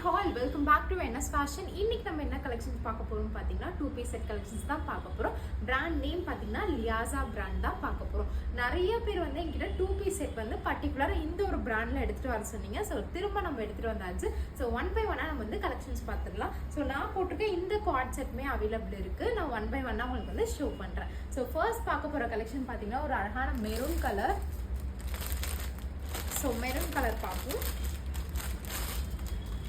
Hall welcome back to NS fashion. இன்னைக்கு நம்ம என்ன கலெக்ஷன்ஸ் பார்க்க போறோம் பார்த்தீங்கன்னா 2 பீஸ் செட் கலெக்ஷன்ஸ் தான் பார்க்க போறோம். பிராண்ட் நேம் பார்த்தீங்கன்னா லியாசா பிராண்ட் தான் பார்க்க போறோம். நிறைய பேர் வந்து என்கிட்ட 2 பீஸ் செட் வந்து பர்டிகுலராக இந்த ஒரு பிராண்ட்ல எடுத்துட்டு வர சொன்னீங்க. ஸோ திரும்ப நம்ம எடுத்துட்டு வந்தாச்சு. ஸோ 1 by 1 நம்ம வந்து கலெக்ஷன்ஸ் பார்த்துடலாம். ஸோ நான் போட்டிருக்க இந்த குவாட் செட்டுமே அவைலபிள் இருக்கு. நான் 1 by 1 உங்களுக்கு வந்து ஷோ பண்றேன். ஸோ ஃபர்ஸ்ட் பார்க்க போற கலெக்ஷன் பார்த்தீங்கன்னா ஒரு அழகான maroon colour. So maroon colour பார்ப்போம்.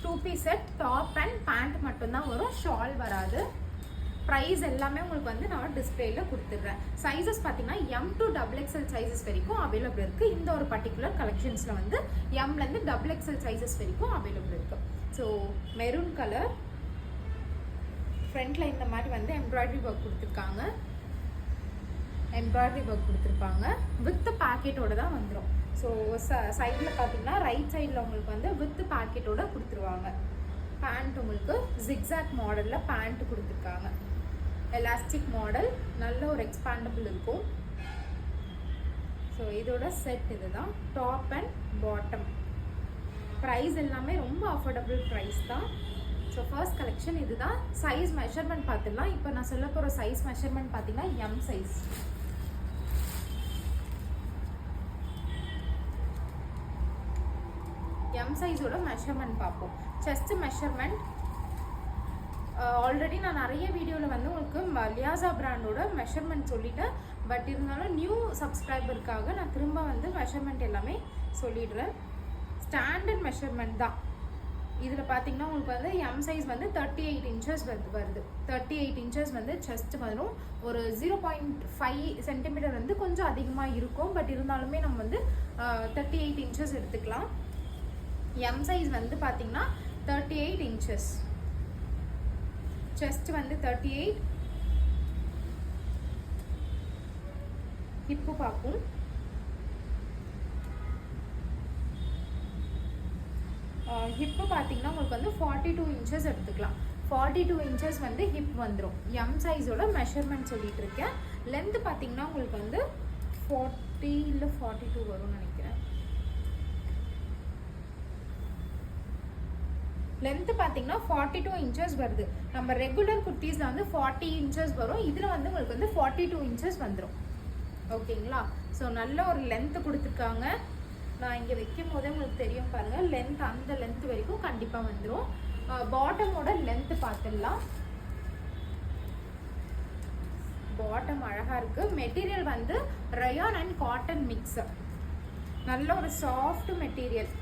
2 piece set, top and pant மட்டும்தான் வரும், ஷால் வராது. ப்ரைஸ் எல்லாமே உங்களுக்கு வந்து நான் டிஸ்பிளேல கொடுத்துட்றேன். சைஸஸ் பார்த்தீங்கன்னா M to XXL சைஸஸ் வரைக்கும் அவைலபிள் இருக்குது. இந்த ஒரு பர்டிகுலர் கலெக்ஷன்ஸில் வந்து எம்லேருந்து XXL சைஸஸ் வரைக்கும் அவைலபிள் இருக்குது. ஸோ மெரூன் கலர், ஃப்ரண்ட்டில் இந்த மாதிரி வந்து எம்ப்ராய்டரி ஒர்க் கொடுத்துருக்காங்க. வித் பேக்கெட்டோட தான் வந்துடும். ஸோ சைடில் பார்த்தீங்கன்னா ரைட் சைடில் உங்களுக்கு வந்து வித் பேக்கெட்டோட கொடுத்துருவாங்க. பேண்ட் உங்களுக்கு ஜிக்ஸாக் மாடலில் பேண்ட் கொடுத்துருக்காங்க. எலாஸ்டிக் மாடல், நல்ல ஒரு எக்ஸ்பாண்டபிள் இருக்கும். ஸோ இதோட செட் இதுதான், டாப் அண்ட் பாட்டம். ப்ரைஸ் எல்லாமே ரொம்ப அஃபோர்டபுள் ப்ரைஸ் தான். ஸோ ஃபர்ஸ்ட் கலெக்ஷன் இதுதான். சைஸ் மெஷர்மெண்ட் பார்த்துடலாம். இப்போ நான் சொல்ல போகிற சைஸ் மெஷர்மெண்ட் பார்த்தீங்கன்னா M சைஸ். M சைஸோட மெஷர்மெண்ட் பார்ப்போம். செஸ்ட் மெஷர்மெண்ட் ஆல்ரெடி நான் நிறைய வீடியோவில் வந்து உங்களுக்கு லியாசா பிராண்டோட மெஷர்மெண்ட் சொல்லிட்டேன். பட் இருந்தாலும் நியூ சப்ஸ்கிரைபருக்காக நான் திரும்ப வந்து மெஷர்மெண்ட் எல்லாமே சொல்லிடுறேன். ஸ்டாண்டர்ட் மெஷர்மெண்ட் தான். இதில் பார்த்தீங்கன்னா உங்களுக்கு வந்து M சைஸ் வந்து 38 இன்ச்சஸ் வருது. 38 இன்ச்சஸ் வந்து செஸ்ட் வரும். ஒரு 0.5 சென்டிமீட்டர் வந்து கொஞ்சம் அதிகமாக இருக்கும். பட் இருந்தாலுமே நம்ம வந்து 38 இன்ச்சஸ் எடுத்துக்கலாம். M சைஸ் வந்து பார்த்தீங்கன்னா 38 இன்ச்சஸ். செஸ்ட் வந்து 38. ஹிப்பு பார்ப்போம். ஹிப்பு பார்த்தீங்கன்னா உங்களுக்கு வந்து 42 இன்ச்சஸ் எடுத்துக்கலாம். 42 இன்ச்சஸ் வந்து ஹிப் வந்துடும். M சைஸோட மெஷர்மெண்ட் சொல்லிட்டு இருக்கேன். லென்த் பார்த்தீங்கன்னா உங்களுக்கு வந்து 40 இல்லை 42 வரும்னு நினைக்கிறேன். லென்த் பார்த்தீங்கன்னா 42 இன்ச்சஸ் வருது. நம்ம ரெகுலர் குர்த்தீஸில் வந்து 40 இன்ச்சஸ் வரும். இதில் வந்து உங்களுக்கு வந்து 42 இன்ச்சஸ் வந்துடும். ஓகேங்களா? ஸோ நல்ல ஒரு லென்த் கொடுத்துருக்காங்க. நான் இங்கே வைக்கும் போதே உங்களுக்கு தெரியும் பாருங்கள், லென்த் அந்த லென்த் வரைக்கும் கண்டிப்பாக வந்துடும். பாட்டமோட லென்த் பார்த்துடலாம். பாட்டம் அழகாக இருக்குது. மெட்டீரியல் வந்து ரயான் அண்ட் காட்டன் மிக்ஸ். நல்ல ஒரு சாஃப்ட் மெட்டீரியல்.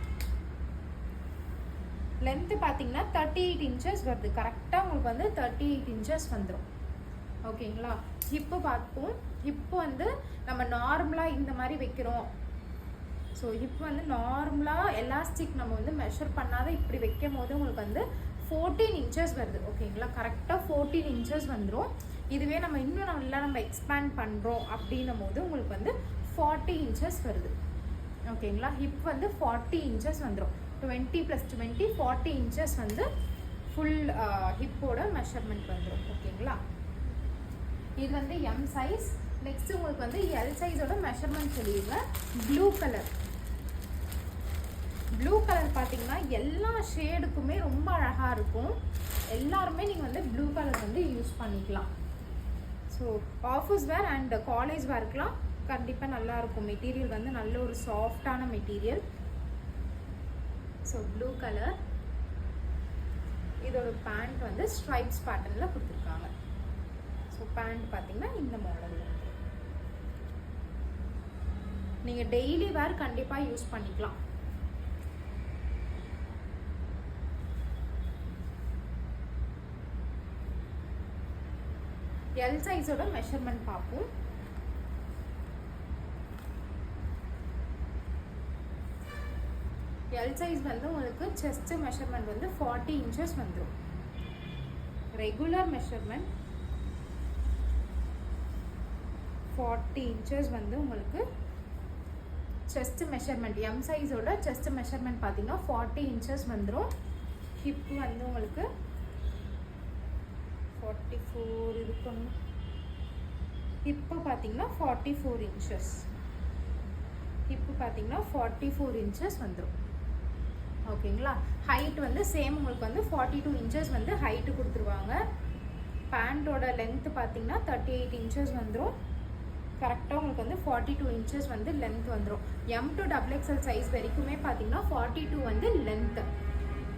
லென்த்து பார்த்தீங்கன்னா 38 இன்ச்சஸ் வருது. கரெக்டாக உங்களுக்கு வந்து 38 இன்ச்சஸ் வந்துடும். ஓகேங்களா? ஹிப்பு பார்ப்போம். ஹிப்பு வந்து நம்ம நார்மலாக இந்த மாதிரி வைக்கிறோம். ஸோ ஹிப்பு வந்து நார்மலாக எலாஸ்டிக் நம்ம வந்து மெஷர் பண்ணாத இப்படி வைக்கும் போது உங்களுக்கு வந்து 14 இன்ச்சஸ் வருது. ஓகேங்களா? கரெக்டாக 14 இன்ச்சஸ் வந்துடும். இதுவே நம்ம இன்னும் நம்ம எக்ஸ்பேண்ட் பண்ணுறோம் அப்படின்னும் போது உங்களுக்கு வந்து 40 இன்ச்சஸ் வருது. ஓகேங்களா? ஹிப் வந்து 40 இன்ச்சஸ் வந்துடும். 20 + 20 40 இன்ச்சஸ் வந்து ஃபுல் ஹிப்போட மெஷர்மெண்ட் வந்துடும். ஓகேங்களா? இது வந்து M சைஸ். நெக்ஸ்ட் உங்களுக்கு வந்து L சைஸோட மெஷர்மெண்ட் சொல்லிடுவேன். ப்ளூ கலர் பார்த்தீங்கன்னா எல்லா ஷேடுக்குமே ரொம்ப அழகாக இருக்கும். எல்லாருமே நீங்கள் வந்து ப்ளூ கலர் வந்து யூஸ் பண்ணிக்கலாம். So office wear and college வேர்க்கெலாம் கண்டிப்பாக நல்லாயிருக்கும். மெட்டீரியல் வந்து நல்ல ஒரு சாஃப்டான மெட்டீரியல். So blue colour. இதோட பேண்ட் வந்து ஸ்ட்ரைப்ஸ் பேட்டர்னில் கொடுத்துருக்காங்க. ஸோ பேண்ட் பார்த்தீங்கன்னா இந்த மாடலில் நீங்கள் டெய்லி வேர் கண்டிப்பாக யூஸ் பண்ணிக்கலாம். L சைஸோட மெஷர்மெண்ட் பார்ப்போம். L சைஸ் வந்து உங்களுக்கு செஸ்ட் மெஷர்மெண்ட் வந்து 40 இன்ச்சஸ் வந்துடும். ரெகுலர் மெஷர்மெண்ட் 40 இன்ச்சஸ் வந்து உங்களுக்கு செஸ்ட் மெஷர்மெண்ட். M சைஸோட செஸ்ட் மெஷர்மெண்ட் பார்த்தீங்கன்னா 40 இன்ச்சஸ் வந்துடும். ஹிப் வந்து உங்களுக்கு 44 இருக்கணும். ஹிப்பு பார்த்தீங்கன்னா 44 இன்ச்சஸ். ஹிப்பு பார்த்தீங்கன்னா 44 இன்ச்சஸ் வந்துடும். ஓகேங்களா. ஹைட் வந்து சேம் உங்களுக்கு வந்து 42 இன்ச்சஸ் வந்து ஹைட்டு கொடுத்துருவாங்க. பேண்ட்டோட லென்த்து பார்த்தீங்கன்னா 38 இன்ச்சஸ் வந்துடும். கரெக்டாக உங்களுக்கு வந்து 42 இன்ச்சஸ் வந்து லென்த் வந்துடும். எம் டு XXL சைஸ் வரைக்குமே பார்த்தீங்கன்னா 42 வந்து லென்த்து.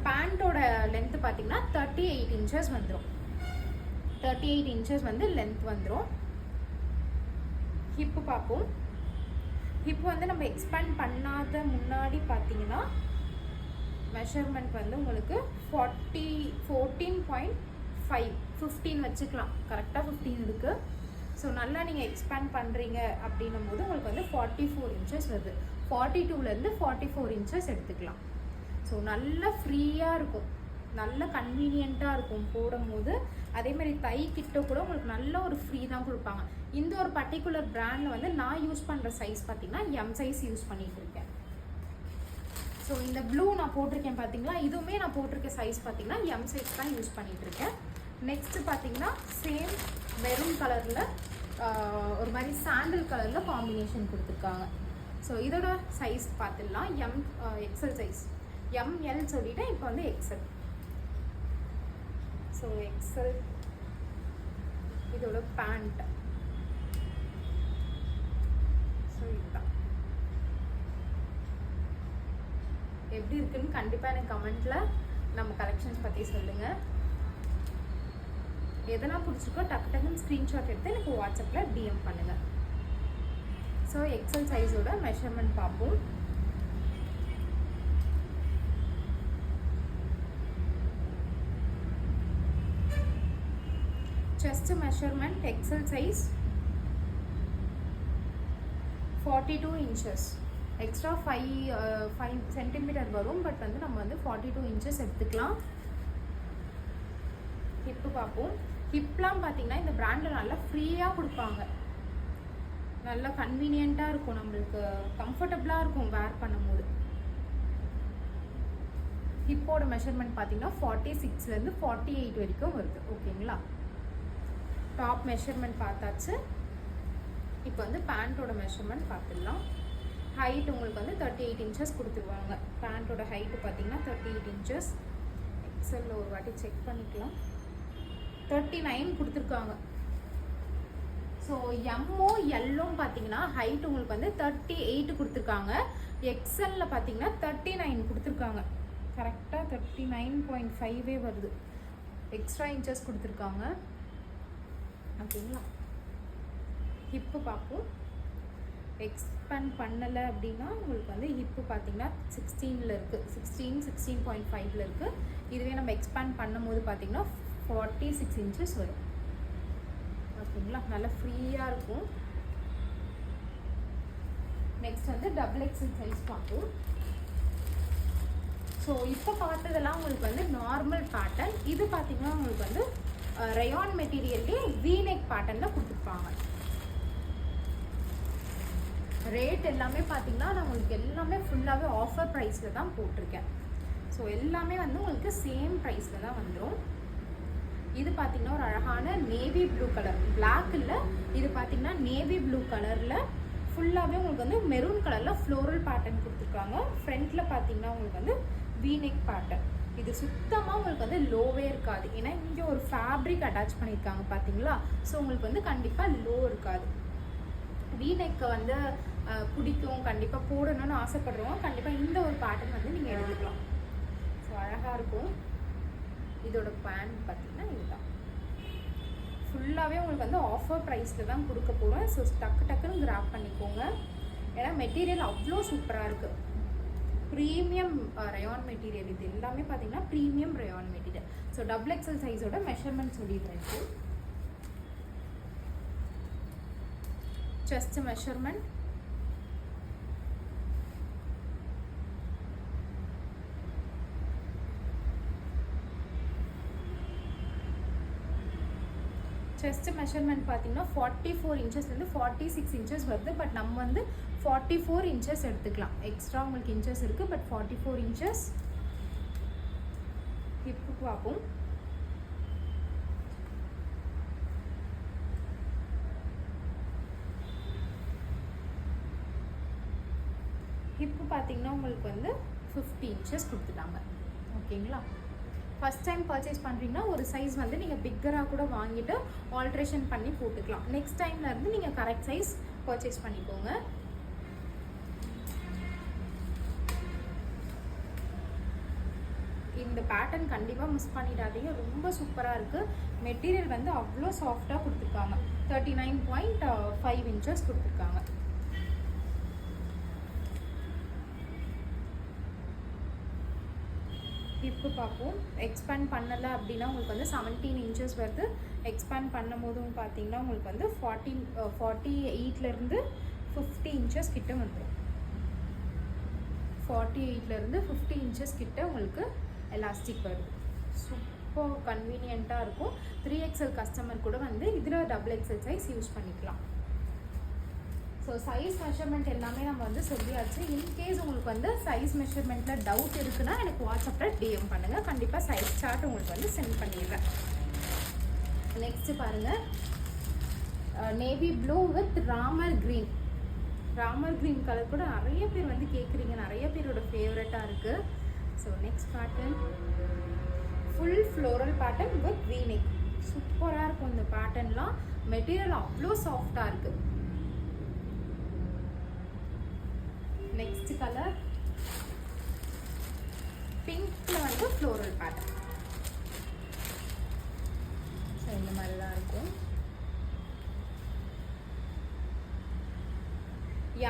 பேண்ட்டோட லென்த்து பார்த்தீங்கன்னா 38 இன்ச்சஸ் வந்துடும். 38 இன்ச்சஸ் வந்து லென்த் வந்துடும். ஹிப்பு பார்ப்போம். ஹிப் வந்து நம்ம எக்ஸ்பேண்ட் பண்ணாத முன்னாடி பார்த்தீங்கன்னா மெஷர்மெண்ட் வந்து உங்களுக்கு 14.5 15 வச்சுக்கலாம். கரெக்டாக 15 இருக்குது. ஸோ நல்லா நீங்கள் எக்ஸ்பேண்ட் பண்ணுறீங்க அப்படின்னும் போது உங்களுக்கு வந்து 44 இன்ச்சஸ் வருது. 42லேருந்து 44 இன்ச்சஸ் எடுத்துக்கலாம். ஸோ நல்லா ஃப்ரீயாக இருக்கும், நல்ல கன்வீனியண்ட்டாக இருக்கும் போடும்போது. அதேமாதிரி தை கிட்ட கூட உங்களுக்கு நல்ல ஒரு ஃப்ரீ தான் கொடுப்பாங்க. இந்த ஒரு பர்டிகுலர் பிராண்டில் வந்து நான் யூஸ் பண்ணுற சைஸ் பார்த்தீங்கன்னா எம் சைஸ் யூஸ் பண்ணிகிட்டு இருக்கேன். ஸோ இந்த ப்ளூ நான் போட்டிருக்கேன் பார்த்தீங்களா, இதுவுமே நான் போட்டிருக்க சைஸ் பார்த்தீங்கன்னா எம் சைஸ் தான் யூஸ் பண்ணிகிட்டு இருக்கேன். நெக்ஸ்ட்டு பார்த்தீங்கன்னா சேம் மெரூன் கலரில் ஒரு மாதிரி சாண்டில் கலரில் காம்பினேஷன் கொடுத்துருக்காங்க. ஸோ இதோட சைஸ் பார்த்துடலாம். எக்ஸல் சைஸ் எம்எல் சொல்லிவிட்டேன், இப்போ வந்து எக்ஸல். ஸோ எக்ஸல் இதோட பேண்ட். ஸோ இதுதான் எப்படி இருக்குன்னு கண்டிப்பாக எனக்கு கமெண்ட்டில் நம்ம கலெக்ஷன்ஸ் பற்றி சொல்லுங்கள். எதனா பிடிச்சிருக்கோ டக்கு டக்குன்னு ஸ்க்ரீன்ஷாட் எடுத்து எனக்கு வாட்ஸ்அப்பில் டிஎம் பண்ணுங்கள். ஸோ எக்ஸல் சைஸோட மெஷர்மெண்ட் பார்ப்போம். Chest measurement XL size 42 inches. Extra 5 centimetre வரும். பட் வந்து நம்ம வந்து 42 இன்ச்சஸ் எடுத்துக்கலாம். ஹிப்பு பார்ப்போம். ஹிப்லாம் பார்த்தீங்கன்னா இந்த பிராண்டில் நல்லா ஃப்ரீயாக கொடுப்பாங்க. நல்லா கன்வீனியண்ட்டாக இருக்கும், நம்மளுக்கு கம்ஃபர்டபுளாக இருக்கும் வேர் பண்ணும்போது. ஹிப்போட மெஷர்மெண்ட் பார்த்தீங்கன்னா 46லேருந்து 48 வரைக்கும் வருது. ஓகேங்களா. டாப் மெஷர்மெண்ட் பார்த்தாச்சு. இப்போ வந்து பேண்ட்டோட மெஷர்மெண்ட் பார்த்துடலாம். ஹைட் உங்களுக்கு வந்து 38 இன்ச்சஸ் கொடுத்துருவாங்க. பேண்ட்டோட ஹைட்டு பார்த்தீங்கன்னா 38 இன்ச்சஸ். எக்ஸலில் ஒரு வாட்டி செக் பண்ணிக்கலாம். 39 கொடுத்துருக்காங்க. ஸோ எம்மோ எல்லும் பார்த்தீங்கன்னா ஹைட் உங்களுக்கு வந்து 38 கொடுத்துருக்காங்க. எக்ஸலில் பார்த்தீங்கன்னா 39 கொடுத்துருக்காங்க. கரெக்டாக 39.5 வருது. எக்ஸ்ட்ரா இன்ச்சஸ் கொடுத்துருக்காங்க. ஓகேங்களா. ஹிப்பு பார்ப்போம். எக்ஸ்பேண்ட் பண்ணலை அப்படின்னா உங்களுக்கு வந்து ஹிப்பு பார்த்தீங்கன்னா 16ல் இருக்குது. 16.5 இருக்குது. இதுவே நம்ம எக்ஸ்பேண்ட் பண்ணும்போது பார்த்தீங்கன்னா 46 இன்ச்சஸ் வரும். ஓகேங்களா. நல்லா ஃப்ரீயாக இருக்கும். நெக்ஸ்ட் வந்து XXL சைஸ் பார்ப்போம். ஸோ இப்போ பார்த்ததெல்லாம் உங்களுக்கு வந்து நார்மல் பேட்டர்ன். இது பார்த்தீங்கன்னா உங்களுக்கு வந்து ரயான் மெட்டீரியல்லே வீநெக் பேட்டர்னில் கொடுத்துருப்பாங்க. ரேட் எல்லாமே பார்த்தீங்கன்னா நான் உங்களுக்கு எல்லாமே ஃபுல்லாகவே ஆஃபர் ப்ரைஸில் தான் போட்டிருக்கேன். ஸோ எல்லாமே வந்து உங்களுக்கு சேம் ப்ரைஸில் தான் வந்துடும். இது பார்த்தீங்கன்னா ஒரு அழகான நேவி ப்ளூ கலர், பிளாக் இல்லை, இது பார்த்தீங்கன்னா நேவி ப்ளூ கலரில் ஃபுல்லாகவே உங்களுக்கு வந்து மெரூன் கலரில் ஃப்ளோரல் பேட்டர்ன் கொடுத்துருக்காங்க. ஃப்ரண்ட்டில் பார்த்தீங்கன்னா உங்களுக்கு வந்து வீநெக் பேட்டர்ன். இது சுத்தமாக உங்களுக்கு வந்து லோவே இருக்காது. ஏன்னா இங்கே ஒரு ஃபேப்ரிக் அட்டாச் பண்ணியிருக்காங்க பார்த்தீங்களா. ஸோ உங்களுக்கு வந்து கண்டிப்பாக லோ இருக்காது. வீநெக்கை வந்து பிடிக்கும், கண்டிப்பாக போடணும்னு ஆசைப்படுறவங்க கண்டிப்பாக இந்த ஒரு பேட்டர்ன் வந்து நீங்கள் எடுத்துக்கலாம். ஸோ அழகாக இருக்கும். இதோட பேண்ட் பார்த்தீங்கன்னா இதுதான். ஃபுல்லாகவே உங்களுக்கு வந்து ஆஃபர் ப்ரைஸில் தான் கொடுக்க போகிறோம். ஸோ டக்குன்னு கிராப் பண்ணிக்கோங்க. ஏன்னா மெட்டீரியல் அவ்வளோ சூப்பராக இருக்குது. Premium rayon material. இது எல்லாமே பார்த்தீங்கன்னா premium rayon material. So XXL சைஸோட மெஷர்மெண்ட் சொல்லிடுறேன். செஸ்ட் மெஷர்மெண்ட் செஸ்ட் மெஷர்மெண்ட் பார்த்தீங்கன்னா 44 இன்ச்சஸ்லேருந்து 46 இன்ச்சஸ் வருது. பட் நம்ம வந்து 44 இன்ச்சஸ் எடுத்துக்கலாம். எக்ஸ்ட்ரா உங்களுக்கு இன்ச்சஸ் இருக்குது. But 44 inches. ஹிப்பு பார்ப்போம். ஹிப்பு பார்த்தீங்கன்னா உங்களுக்கு வந்து 50 இன்ச்சஸ் கொடுத்துட்டாங்க. ஓகேங்களா? ஃபஸ்ட் டைம் பர்ச்சேஸ் பண்ணுறீங்கன்னா ஒரு சைஸ் வந்து நீங்கள் பிக்கராக கூட வாங்கிட்டு ஆல்ட்ரேஷன் பண்ணி போட்டுக்கலாம். நெக்ஸ்ட் டைமில் இருந்து நீங்கள் கரெக்ட் சைஸ் பர்ச்சேஸ் பண்ணிக்கோங்க. இந்த பேட்டர்ன் கண்டிப்பாக மிஸ் பண்ணிடாதீங்க. ரொம்ப சூப்பராக இருக்குது. மெட்டீரியல் வந்து அவ்வளோ சாஃப்டாக கொடுத்துருக்காங்க. 39.5 இன்ச்சஸ் கொடுத்துருக்காங்க. ஹிப்பு பார்ப்போம். எக்ஸ்பேண்ட் பண்ணலை அப்படின்னா உங்களுக்கு வந்து 17 இன்ச்சஸ் வருது. எக்ஸ்பேண்ட் பண்ணும் போதும் பார்த்தீங்கன்னா உங்களுக்கு வந்து 48லேருந்து 50 இன்ச்சஸ் கிட்ட வந்துடும். 48லேருந்து 50 இன்ச்சஸ் கிட்ட உங்களுக்கு எலாஸ்டிக் வருது. சூப்பர் கன்வீனியண்ட்டாக இருக்கும். 3XL கஸ்டமர் கூட வந்து இதில் XXL சைஸ் யூஸ் பண்ணிக்கலாம். ஸோ சைஸ் மெஷர்மெண்ட் எல்லாமே நம்ம வந்து சொல்லியாச்சு. இன்கேஸ் உங்களுக்கு வந்து சைஸ் மெஷர்மெண்ட்டில் டவுட் இருக்குன்னா எனக்கு வாட்ஸ்அப்பில் டிஎம் பண்ணுங்கள். கண்டிப்பாக சைஸ் சார்ட் உங்களுக்கு வந்து சென்ட் பண்ணிடுறேன். நெக்ஸ்ட்டு பாருங்கள், navy blue with Ramar green. Ramar green colour கூட நிறைய பேர் வந்து கேட்குறீங்க, நிறைய பேரோட ஃபேவரட்டாக இருக்குது. So next pattern full floral pattern with v neck. சூப்பராக இருக்கும் இந்த பேட்டர்ன்லாம். மெட்டீரியல் அவ்வளோ சாஃப்டாக இருக்குது. நெக்ஸ்ட் கலர் பிங்க்ல வந்து ஃப்ளோரல் பேட்டர்ன். ஸோ இந்த மாதிரி தான் இருக்கும்.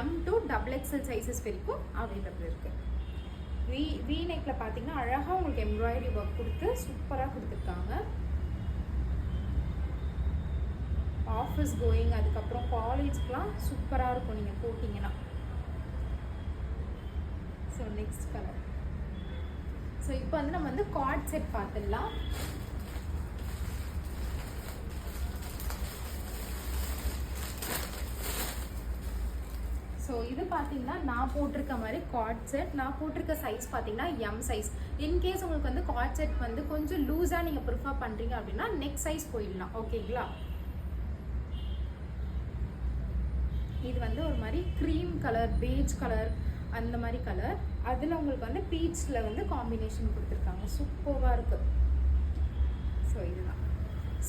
M to XXL சைஸஸ் வரைக்கும் அவைலபிள் இருக்கு. வி நெக்ல பார்த்தீங்கன்னா அழகாக உங்களுக்கு எம்ப்ராய்டரி ஒர்க் கொடுத்து சூப்பராக கொடுத்துருக்காங்க. ஆஃபீஸ் கோயிங் அதுக்கப்புறம் காலேஜ்க்குலாம் சூப்பராக இருக்கும் நீங்கள் போட்டிங்கன்னா. So next colour. ஸோ இப்போ வந்து நம்ம வந்து கார்ட் செட் பார்த்துடலாம். ஸோ இது பார்த்தீங்கன்னா நான் போட்டிருக்க மாதிரி கார்ட் செட். நான் போட்டிருக்க சைஸ் பார்த்தீங்கன்னா M சைஸ். இன்கேஸ் உங்களுக்கு வந்து கார்ட் செட் வந்து கொஞ்சம் லூஸாக நீங்கள் ப்ரிஃபர் பண்ணுறீங்க அப்படின்னா நெக்ஸ்ட் சைஸ் போயிடலாம். ஓகேங்களா? இது வந்து ஒரு மாதிரி க்ரீம் கலர், பேஜ் கலர், அந்த மாதிரி கலர். அதில் உங்களுக்கு வந்து பீச்சில் வந்து காம்பினேஷன் கொடுத்துருக்காங்க. சூப்பராக இருக்குது. ஸோ இதுதான்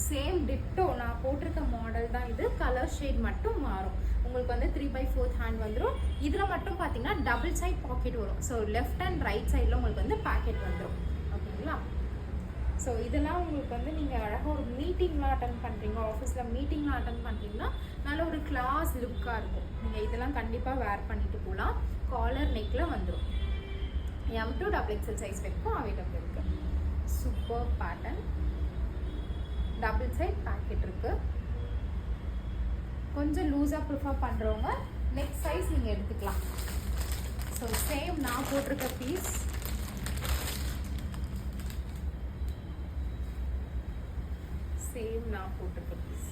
சேம் டிட்டோ நான் போட்டிருக்க மாடல் தான் இது. கலர் ஷேட் மட்டும் மாறும். உங்களுக்கு வந்து 3/4 ஹேண்ட் வந்துடும். இதில் மட்டும் பார்த்தீங்கன்னா டபுள் சைட் பாக்கெட் வரும். ஸோ லெஃப்ட் அண்ட் ரைட் சைடில் உங்களுக்கு வந்து பாக்கெட் வந்துடும். ஓகேங்களா? ஸோ இதெல்லாம் உங்களுக்கு வந்து நீங்கள் அழகாக ஒரு மீட்டிங்லாம் அட்டன் பண்ணுறீங்க, ஆஃபீஸில் மீட்டிங்லாம் அட்டன் பண்ணுறீங்கன்னா நல்ல ஒரு கிளாஸ் லுக்காக இருக்கும். நீங்கள் இதெல்லாம் கண்டிப்பாக வேர் பண்ணிட்டு போகலாம். காலர் நெக்கில் வந்துடும். M to XXL சைஸ் வரைக்கும் அவைலபிள் இருக்குது. Super pattern. Double side pocket இருக்குது. கொஞ்சம் லூஸாக ப்ரிஃபர் பண்ணுறவங்க நெக்ஸ்ட் சைஸ் நீங்கள் எடுத்துக்கலாம். ஸோ சேம் நான் போட்டிருக்க பீஸ். சேம் நான் போட்டிருக்க piece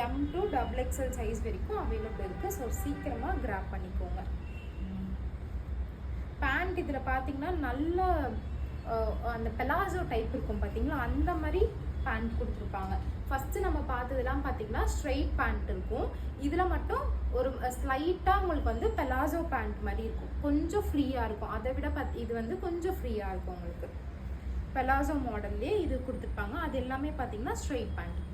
M to XXL size வரைக்கும் அவைலபிள் இருக்குது. ஸோ சீக்கிரமாக கிராப் பண்ணிக்கோங்க. பேண்ட் இதில் பார்த்தீங்கன்னா நல்ல அந்த பெலாசோ டைப் இருக்கும் பார்த்தீங்களா, அந்த மாதிரி பேண்ட் கொடுத்துருப்பாங்க. ஃபஸ்ட்டு நம்ம பார்த்ததெல்லாம் பார்த்தீங்கன்னா ஸ்ட்ரெயிட் பேண்ட் இருக்கும். இதில் மட்டும் ஒரு ஸ்லைட்டாக உங்களுக்கு வந்து பெலாசோ பேண்ட் மாதிரி இருக்கும். கொஞ்சம் ஃப்ரீயாக இருக்கும். அதை விட இது வந்து கொஞ்சம் ஃப்ரீயாக இருக்கும். உங்களுக்கு பெலாசோ மாடல்லே இது கொடுத்துருப்பாங்க. அது எல்லாமே பார்த்தீங்கன்னா ஸ்ட்ரெயிட் பேண்ட்.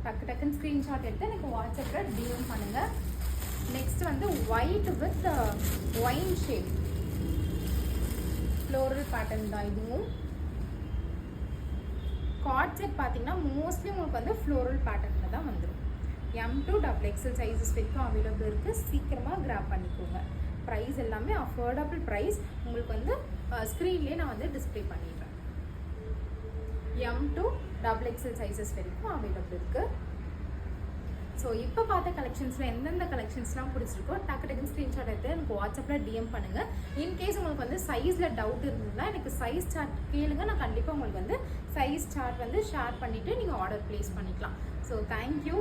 டக்குன்னு ஸ்க்ரீன்ஷாட் எடுத்து எனக்கு வாட்ஸ்அப்பில் டிஎம் பண்ணுங்கள். நெக்ஸ்ட் வந்து white with wine shape floral pattern தான் இதுவும். கார்ட் செட் பார்த்தீங்கன்னா மோஸ்ட்லி உங்களுக்கு வந்து ஃப்ளோரல் பேட்டர்னில் தான் வந்துடும். M to XXL சைஸஸ் வரைக்கும் அவைலபிள் இருக்குது. சீக்கிரமாக கிராப் பண்ணிக்கோங்க. ப்ரைஸ் எல்லாமே அஃபோர்டபுள் ப்ரைஸ். உங்களுக்கு வந்து ஸ்க்ரீன்லேயே நான் வந்து டிஸ்பிளே பண்ணிடுறேன். M to XXL சைஸஸ் வரைக்கும் அவைலபிள் இருக்குது. ஸோ இப்போ பார்த்த கலெக்ஷன்ஸில் எந்தெந்த கலெக்ஷன்ஸ்லாம் பிடிச்சிருக்கோ டக்குன்னு ஸ்க்ரீன்ஷாட் எடுத்து எனக்கு வாட்ஸ்அப்பில் டிஎம் பண்ணுங்கள். இன்கேஸ் உங்களுக்கு வந்து சைஸில் டவுட் இருந்ததுன்னா எனக்கு சைஸ் சார்ட் கேளுங்க. நான் கண்டிப்பாக உங்களுக்கு வந்து சைஸ் சார்ட் வந்து ஷேர் பண்ணிவிட்டு நீங்கள் ஆர்டர் ப்ளேஸ் பண்ணிக்கலாம். So thank you.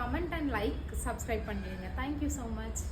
Comment and like subscribe பண்ணிடுங்க. Thank you so much.